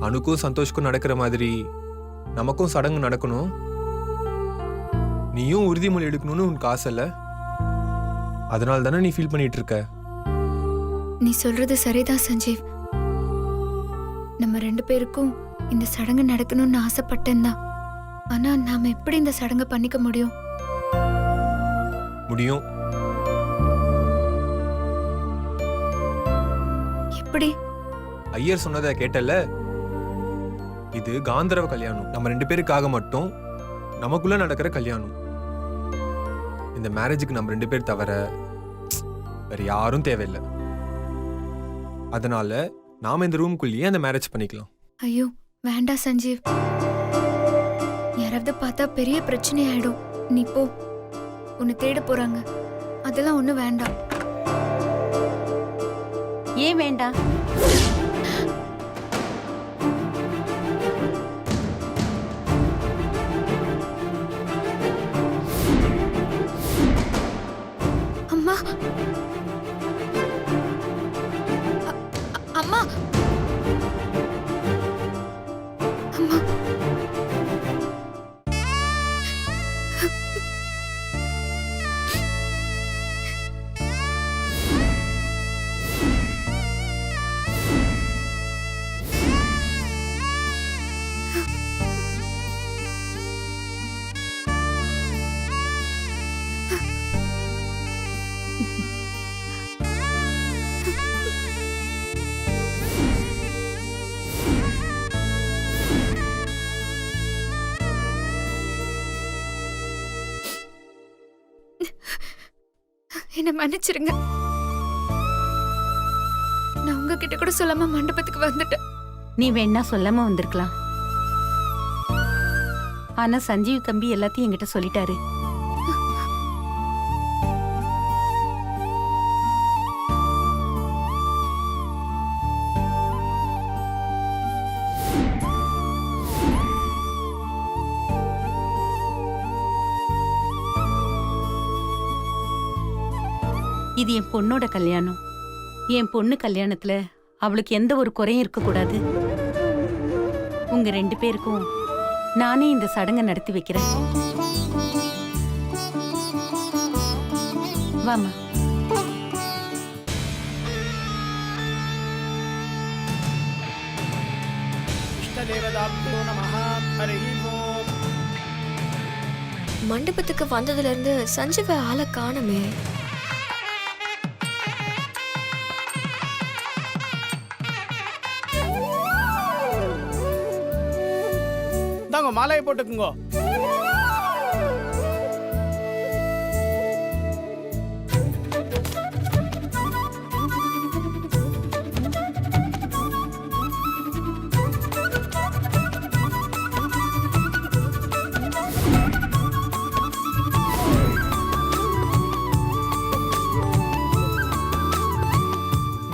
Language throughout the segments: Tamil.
அனுக்கும் சந்தோஷ்க்கும் நடக்கிற மாதிரி நமக்கும் சடங்கு நடக்கணும். நீயும் உறுதிமொழி எடுக்கணும்னு உனக்கு ஆசை இல்ல? அதனால தானே நீ ஃபீல் பண்ணிட்டு இருக்க. நீ சொல்றது சரிதான் சஞ்சீவ். நம்ம 2 பேருக்கும் இந்த சடங்கு நடக்கணும்னு ஆசைப்பட்டேன் தான். ஆனா நாம எப்படி இந்த சடங்கை பண்ணிக்க முடியும்? முடியும். எப்படி? ஐயர் சொன்னதை கேட்டல. இது காந்தரவ கல்யாணம். நம்ம 2 பேருக்காக மட்டும் நமக்குள்ள நடக்கிற கல்யாணம். இந்த மேரேஜுக்கு நம்ம 2 பேர் தவிர வேற யாரும் தேவையில்லை. அதனால நாம இந்த ரூம்குள்ளேயே அந்த மேரேஜ் பண்ணிக்கலாம். ஐயோ வேண்டாம் சஞ்சீவ். யாராவது பார்த்தா பெரிய பிரச்சனை ஆயிடும். நீ போ, உன்னை தேட போறாங்க. அதெல்லாம் ஒண்ணும் வேண்டாம். ஏன் வேண்டாம்? அம்மா அம்மா அம்மா என்ன மன்னிச்சிருங்க. நான் உங்ககிட்ட கூட சொல்லாம மண்டபத்துக்கு வந்துட்டேன். நீ வேணா சொல்லாம வந்திருக்கலாம். ஆனா சஞ்சீவ் தம்பி எல்லாத்தையும் என்கிட்ட சொல்லிட்டாரு. இது என் பொண்ணோட கல்யாணம். என் பொண்ணு கல்யாணத்துல அவளுக்கு எந்த ஒரு குறையும் இருக்கக்கூடாது. உங்க 2 பேருக்கும் நானே இந்த சடங்கை நடத்தி வைக்கிறேன். வாமா. மண்டபத்துக்கு வந்ததுல இருந்து சஞ்சீவ ஆளை காணுமே. மாலையை போட்டுக்குங்க.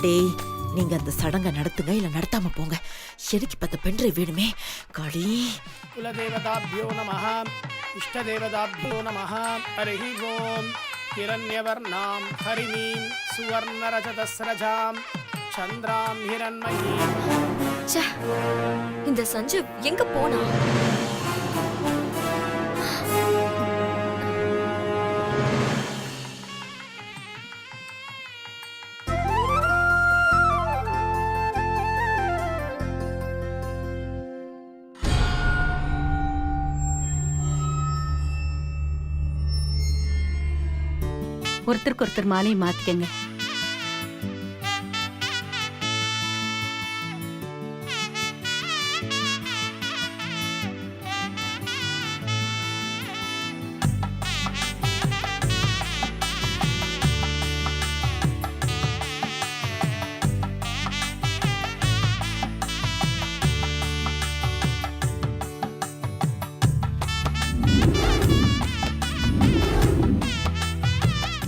டேய், நீங்க அந்த சடங்கை நடத்துங்க, இல்ல நடத்தாம போங்க. எனக்கு 10 பென்ட்ரைவ் வேணுமே. காளி குலதேவதாப்யோ நமஹ, இஷ்டதேவதாப்யோ நமஹ. ஹரிஹி ஓம். ஹிரண்யவர்ணாம் ஹரிணீம் சுவர்ணரஜதஸ்ரஜாம் சந்திராம் ஹிரண்மயீம். ச்சே, இந்த சஞ்சீவ் எங்க போனா? ஒருத்தருக்கு ஒருத்தர் மாலையை மாத்திக்கங்க.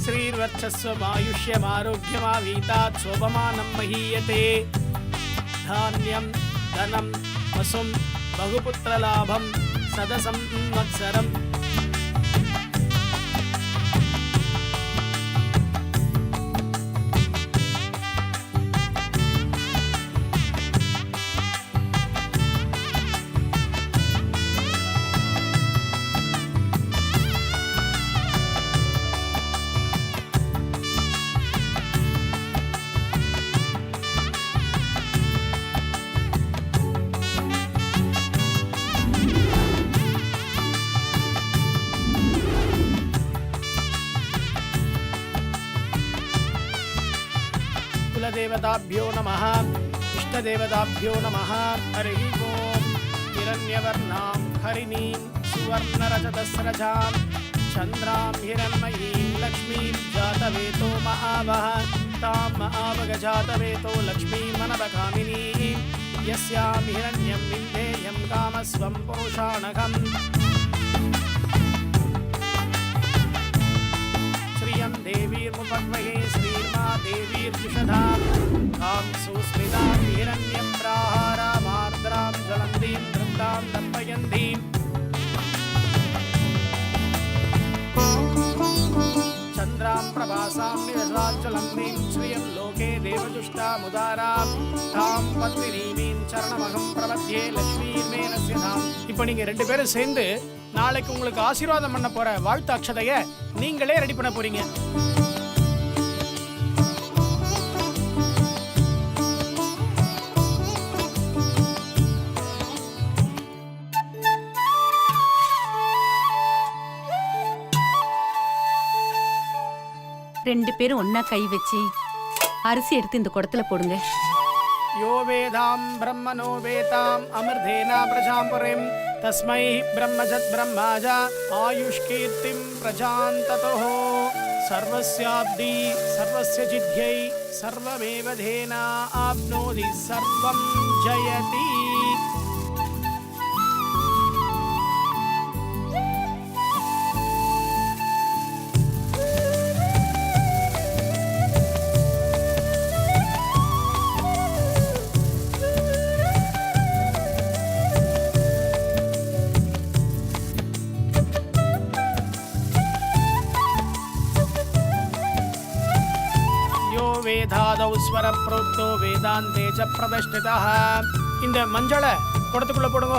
श्रीर्वर्चस्वमायुष्यमारोग्यमावीतात् शोभमानं महीयते. धान्यं धनं वसुं बहुपुत्रलाभं सदसंवत्सरम्. देवताभ्यो नमः इष्टदेवताभ्यो नमः हरिः ओम् हिरण्यवर्णां हरिणीं सुवर्णरजतस्रजां चन्द्रां हिरण्मयीं लक्ष्मीं जातवेतो महावः तां महावगजातवेतो लक्ष्मीमनवकामिनीं यस्यां हिरण्यं विन्देयं कामस्वं पुरुषाणकम् श्रियं देवीर्मुपद्महे श्रीर्मा देवीर्जुषधां तां सुस्मितां हिरण्यं प्राहारामार्द्रां ज्वलन्तीं वृन्दां दर्पयन्तीं चन्द्रां प्रभासां निरसाज्वलन्तीं श्रियं लोके देवजुष्टामुदारां तां पत्नीमीं चरणमहं प्रपद्ये लक्ष्मीर्मेनस्य धाम. இப்போ நீங்க ரெண்டு பேரும் சேர்ந்து நாளைக்கு உங்களுக்கு ஆசீர்வாதம் பண்ண போற வாழ்த்து அக்ஷதைய நீங்களே ரெடி பண்ண போறீங்க. ரெண்டு பேரும் ஒன்னா கை வச்சு அரிசி எடுத்து இந்த குடத்துல போடுங்க. यो वेदां ब्रह्मणो वेताम् अमृतेना प्रजां पुरीं तस्मै ब्रह्मजत् ब्रह्माज आयुष्कीर्तिं प्रजान्ततोः सर्वस्याब्दी सर्वस्य जिद्ध्यै सर्वमेव धेना आप्नोति सर्वं जयति. வேதாதௌ ஸ்வர ப்ரோக்தோ வேதாந்தே ச பிரதிஷ்டிதः. இந்த மஞ்சளை குடத்துக்குள்ள போடுங்க.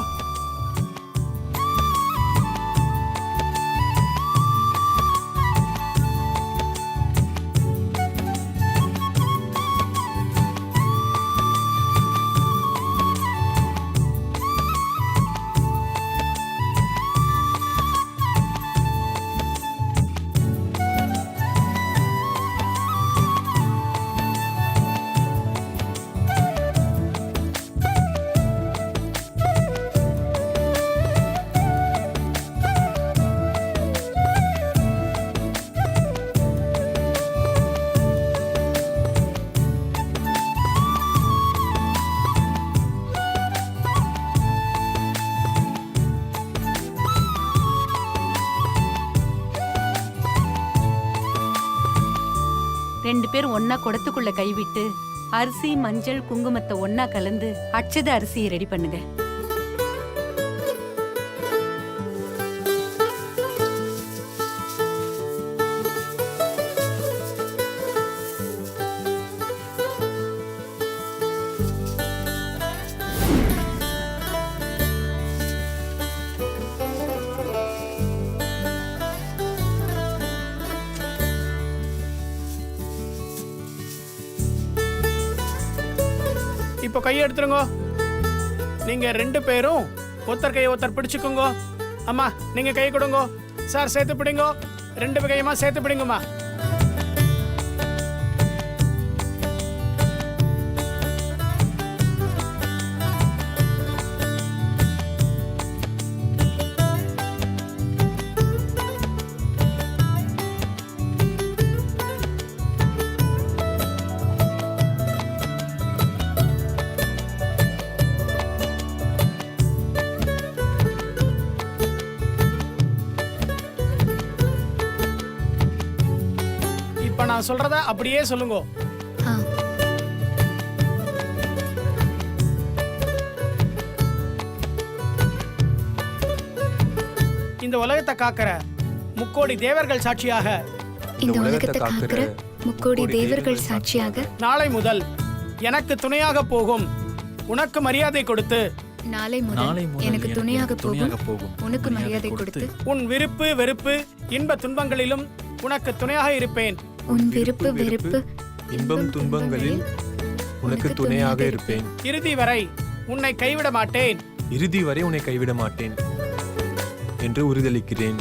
ரெண்டு பேரும் ஒன்னா குடத்துக்குள்ள கைவிட்டு அரிசி மஞ்சள் குங்குமத்தை ஒன்னா கலந்து அட்சத அரிசியை ரெடி பண்ணுங்க. இப்போ கையை எடுத்துருங்க. நீங்க ரெண்டு பேரும் ஒருத்தர் கையை ஒருத்தர் பிடிச்சுக்கோங்க. அம்மா நீங்க கை கொடுங்க. சார் சேர்த்து பிடிங்க. ரெண்டு கையமா சேர்த்து பிடிங்கம்மா. இப்ப நான் சொல்றத அப்படியே சொல்லுங்க. ஆ. இந்த உலகத்தை காக்கிற முக்கோடி தேவர்கள் சாட்சியாக, இந்த உலகத்தை காக்கிற முக்கோடி தேவர்கள் சாட்சியாக, நாளை முதல் எனக்கு துணையாக போகும் உனக்கு மரியாதை கொடுத்து, நாளை முதல் எனக்கு துணையாக போகும் உனக்கு மரியாதை கொடுத்து, உன் விருப்பு வெறுப்பு இன்ப துன்பங்களிலும் உனக்கு துணையாக இருப்பேன். உன் விருப்பு வெறுப்பு இன்பம் துன்பங்களில் உனக்கு துணையாக இருப்பேன். இறுதி வரை உன்னை கைவிட மாட்டேன். இறுதி வரை உன்னை கைவிட மாட்டேன் என்று உறுதியளிக்கிறேன்.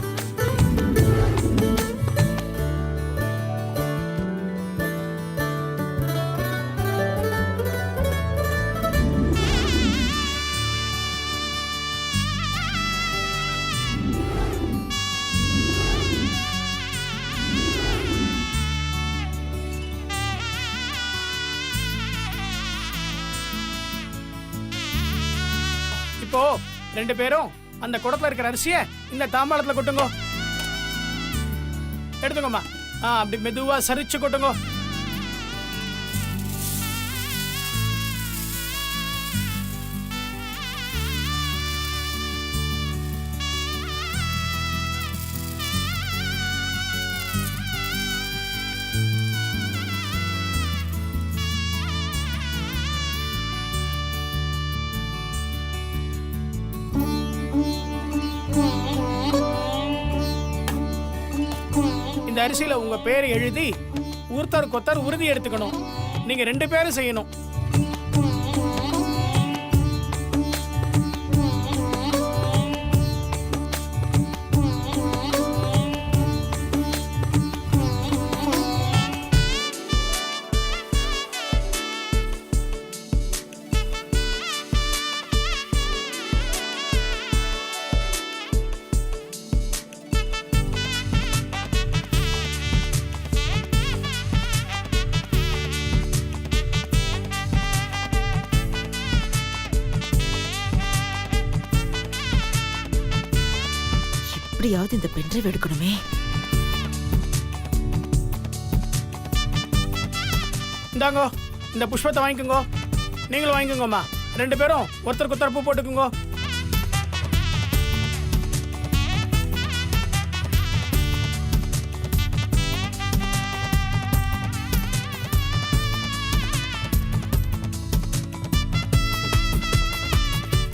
இப்போ 2 பேரும் அந்த குடத்துல இருக்கிற அரிசியை இந்த தாம்பாளத்துல கொட்டுங்க. எடுத்துங்கம்மா. அப்படி மெதுவா சரிச்சு கொட்டுங்க. இந்த அரிசியில உங்க பேரை எழுதி ஒருத்தர் கொத்தர் உறுதி எடுத்துக்கணும். நீங்க 2 பேரும் செய்யணும். எப்படியாவது இந்த பென்ட்ரைவ் எடுக்கணுமே. இந்தாங்கோ, இந்த புஷ்பத்தை வாங்கிக்கோங்க. நீங்களும் வாங்கிக்கோங்கம்மா. 2 பேரும் ஒருத்தருக்கு ஒருத்தர் பூ போட்டுக்குங்க.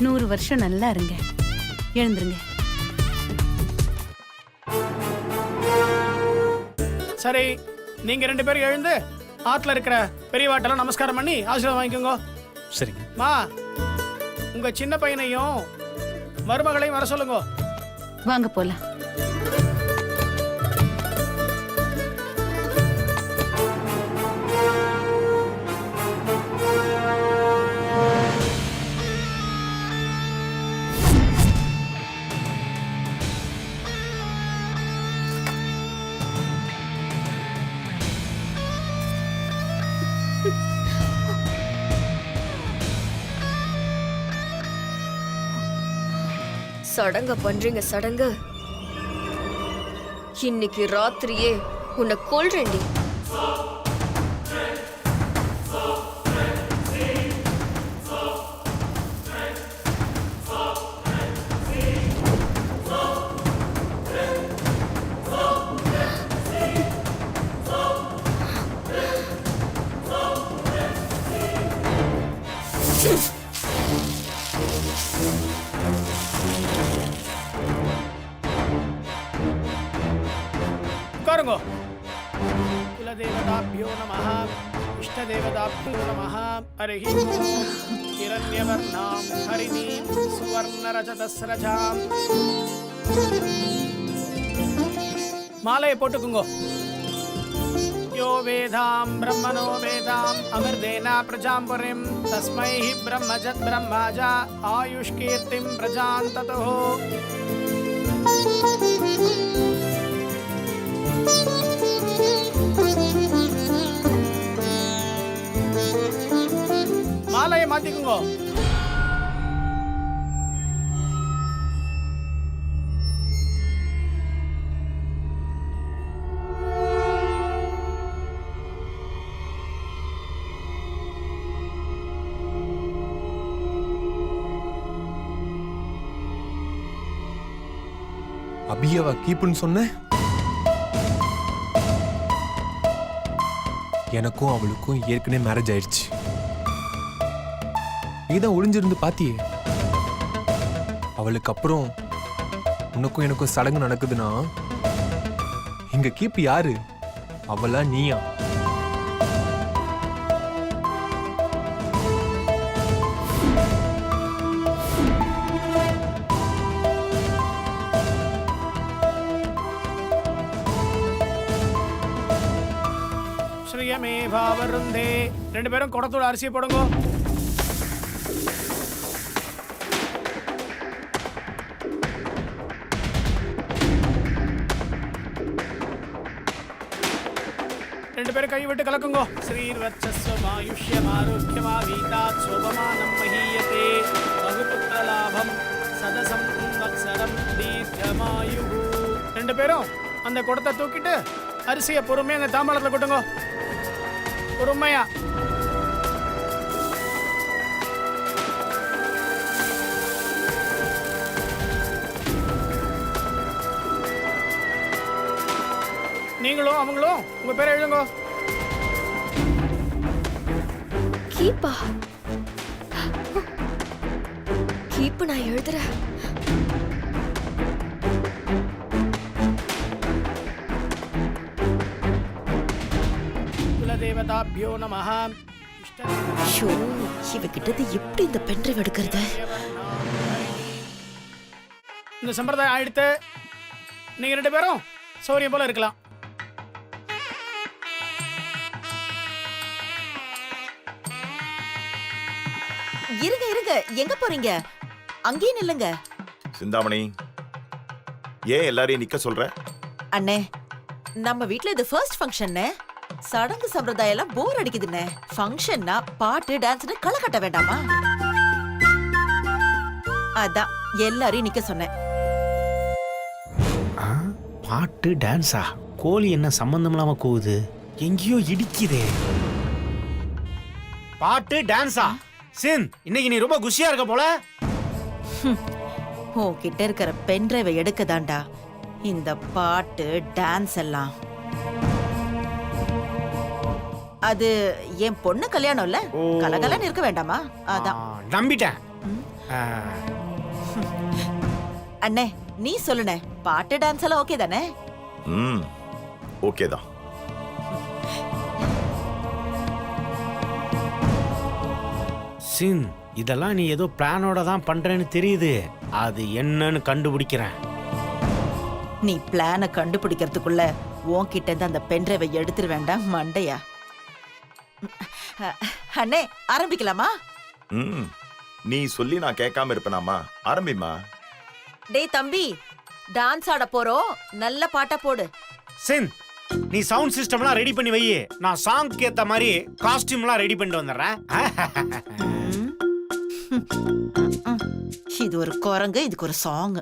நூறு வருஷம் நல்லா இருங்க. எழுந்துருங்க. சரி, நீங்க 2 பேரும் எழுந்து ஆத்துல இருக்கிற பெரியவாட்டெல்லாம் நமஸ்காரம் பண்ணி ஆசீர்வாதம் வாங்கிக்கோங்க. சரிங்க. மா, உங்க சின்ன பையனையும் மருமகளையும் வர சொல்லுங்க. வாங்க போலாம். சடங்க பண்றீங்க சடங்கு. இன்னைக்கு ராத்திரியே உன்னை கொல்றேன்டி. உட்காருங்க. குலதேவதாபியோ நமஹ, இஷ்டதேவதாபியோ நமஹ. ஹரிஹி ஓம். ஹிரண்யவர்ணாம் ஹரிணீம் சுவர்ணரஜதஸ்ரஜாம். மாலையை போட்டுக்குங்க. யோ வேதாம் பிரம்மணோ வேதாம் அமிர்தேனா பிரஜாம் புரிம் தஸ்மை பிரம்மஜத் பிரம்மாஜா ஆயுஷ்கீர்த்திம் பிரஜாந்ததோ. மாலையை மாத்திக்குங்க. அபியவா கீப்புன்னு சொன்ன? எனக்கும் அவளுக்கும் ஏற்கனவே மேரேஜ் ஆயிடுச்சு. நீதான் ஒளிஞ்சிருந்து பாத்தியே. அவளுக்கு அப்புறம் உனக்கும் எனக்கும் சடங்கு நடக்குதுன்னா இங்க கீப்பு யாரு? அவளா நீயா? ஸ்ரீயமே பாவருந்தே. 2 பேரும் குடத்தோட அரிசியை போடுங்க. பேரும் கை விட்டு கலக்குங்க. ஸ்ரீர்வத்சஸ்வமாயுஷ்யமாரோக்கியமா வீதாத் சோபமானம் மஹீயதே பகுபுத்திர லாபம் 2 பேரும் அந்த குடத்தை தூக்கிட்டு அரிசியை பொறுமையா அந்த தாம்பாளத்துல கொட்டுங்க. பொறுமையா. நீங்களும் அவங்களும் உங்க பேரை எழுதுங்க. கீப்பா கீப்பு நான் எழுதுறேன். குலதேவதாபியோ நமஹ. ஷோ இவகிட்டது எப்படி இந்த பென்ட்ரைவ் எடுக்கிறது? இந்த சம்பிரதாயம் ஆயிடுத்து. நீங்க 2 பேரும் சௌரியம் போல இருக்கலாம். இருங்க இருங்க, எங்க போறீங்க? அங்கேயே நில்லுங்க. சிந்தாமணி, ஏன் எல்லாரையும் நிக்க சொல்ற? அண்ணே, நம்ம வீட்ல இது ஃபர்ஸ்ட் ஃபங்க்ஷன். சடங்கு சம்பிரதாயம் எல்லாம் போர் அடிக்குதுண்ணே. ஃபங்க்ஷன்னா பாட்டு டான்ஸ்னு களை கட்ட வேண்டாமா? அதான் எல்லாரையும் நிக்க சொன்னேன். பாட்டு டான்ஸா? கோழி என்ன சம்பந்தம் இல்லாம கூவுது? எங்கேயோ இடிக்குதே. பாட்டு டான்ஸா? சின், இன்னைக்கு நீ ரொம்ப குஷியா இருக்க போல. உன்கிட்ட இருக்கிற பென்ட்ரைவை எடுக்கதாண்டா இந்த பாட்டு டான்ஸ் எல்லாம். அது என் பொண்ணு கல்யாணம் இல்ல, கலகலன்னு இருக்க வேண்டாமா? அதான் நம்பிட்டேன். அண்ணே, நீ சொல்லுனே, பாட்டு டான்ஸ் எல்லாம் ஓகே தானே? ஓகே தான். சின், இதெல்லாம் நீ ஏதோ பிளானோட தான் பண்றேன்னு தெரியுது. அது என்னன்னு கண்டுபிடிக்கிறேன். நீ பிளான கண்டுபிடிக்கிறதுக்குள்ள உன்கிட்ட இருந்து அந்த பென்ட்ரைவை எடுத்துரு வேண்டாம் மண்டையா. அண்ணே, ஆரம்பிக்கலாமா? நீ சொல்லி நான் கேட்காம இருப்பேனாமா? ஆரம்பிமா. டேய் தம்பி, டான்ஸ் ஆட போறோம், நல்ல பாட்டா போடு. சின், நீ சவுண்ட் சிஸ்டம்லாம் ரெடி பண்ணி வை. நான் சாங்க்கு ஏத்த மாதிரி காஸ்டியூம்லாம் ரெடி பண்ணிட்டு வந்துடுறேன். இது ஒரு குரங்கு, இதுக்கு ஒரு சாங்.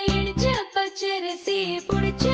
இடிச்ச பச்சரிசி புடிச்ச